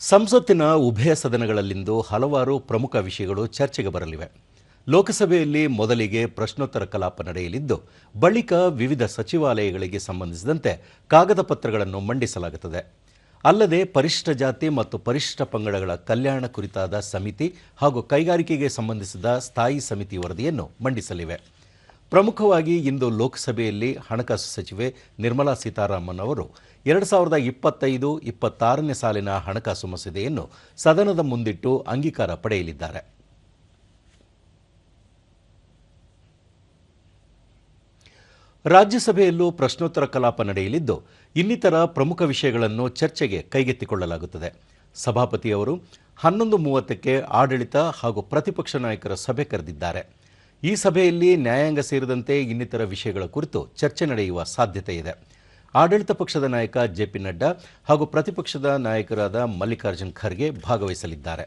ಸಂಸತ್ತಿನ ಉಭಯ ಸದನಗಳಲ್ಲಿಂದು ಹಲವಾರು ಪ್ರಮುಖ ವಿಷಯಗಳು ಚರ್ಚೆಗೆ ಬರಲಿವೆ. ಲೋಕಸಭೆಯಲ್ಲಿ ಮೊದಲಿಗೆ ಪ್ರಶ್ನೋತ್ತರ ಕಲಾಪ ನಡೆಯಲಿದ್ದು, ಬಳಿಕ ವಿವಿಧ ಸಚಿವಾಲಯಗಳಿಗೆ ಸಂಬಂಧಿಸಿದಂತೆ ಕಾಗದ ಪತ್ರಗಳನ್ನು ಮಂಡಿಸಲಾಗುತ್ತದೆ. ಅಲ್ಲದೆ ಪರಿಶಿಷ್ಟ ಜಾತಿ ಮತ್ತು ಪರಿಶಿಷ್ಟ ಪಂಗಡಗಳ ಕಲ್ಯಾಣ ಕುರಿತಾದ ಸಮಿತಿ ಹಾಗೂ ಕೈಗಾರಿಕೆಗೆ ಸಂಬಂಧಿಸಿದ ಸ್ಥಾಯಿ ಸಮಿತಿ ವರದಿಯನ್ನು ಮಂಡಿಸಲಿವೆ. ಪ್ರಮುಖವಾಗಿ ಇಂದು ಲೋಕಸಭೆಯಲ್ಲಿ ಹಣಕಾಸು ಸಚಿವೆ ನಿರ್ಮಲಾ ಸೀತಾರಾಮನ್ ಅವರು 2025-26ನೇ ಸಾಲಿನ ಹಣಕಾಸು ಮಸೂದೆಯನ್ನು ಸದನದ ಮುಂದಿಟ್ಟು ಅಂಗೀಕಾರ ಪಡೆಯಲಿದ್ದಾರೆ. ರಾಜ್ಯಸಭೆಯಲ್ಲೂ ಪ್ರಶ್ನೋತ್ತರ ಕಲಾಪ ನಡೆಯಲಿದ್ದು, ಇನ್ನಿತರ ಪ್ರಮುಖ ವಿಷಯಗಳನ್ನು ಚರ್ಚೆಗೆ ಕೈಗೆತ್ತಿಕೊಳ್ಳಲಾಗುತ್ತದೆ. ಸಭಾಪತಿಯವರು 11:30ಕ್ಕೆ ಆಡಳಿತ ಹಾಗೂ ಪ್ರತಿಪಕ್ಷ ನಾಯಕರ ಸಭೆ ಕರೆದಿದ್ದಾರೆ. ಈ ಸಭೆಯಲ್ಲಿ ನ್ಯಾಯಾಂಗ ಸೇರಿದಂತೆ ಇನ್ನಿತರ ವಿಷಯಗಳ ಕುರಿತು ಚರ್ಚೆ ನಡೆಯುವ ಸಾಧ್ಯತೆ ಇದೆ. ಆಡಳಿತ ಪಕ್ಷದ ನಾಯಕ ಜೆಪಿ ನಡ್ಡಾ ಹಾಗೂ ಪ್ರತಿಪಕ್ಷದ ನಾಯಕರಾದ ಮಲ್ಲಿಕಾರ್ಜುನ್ ಖರ್ಗೆ ಭಾಗವಹಿಸಲಿದ್ದಾರೆ.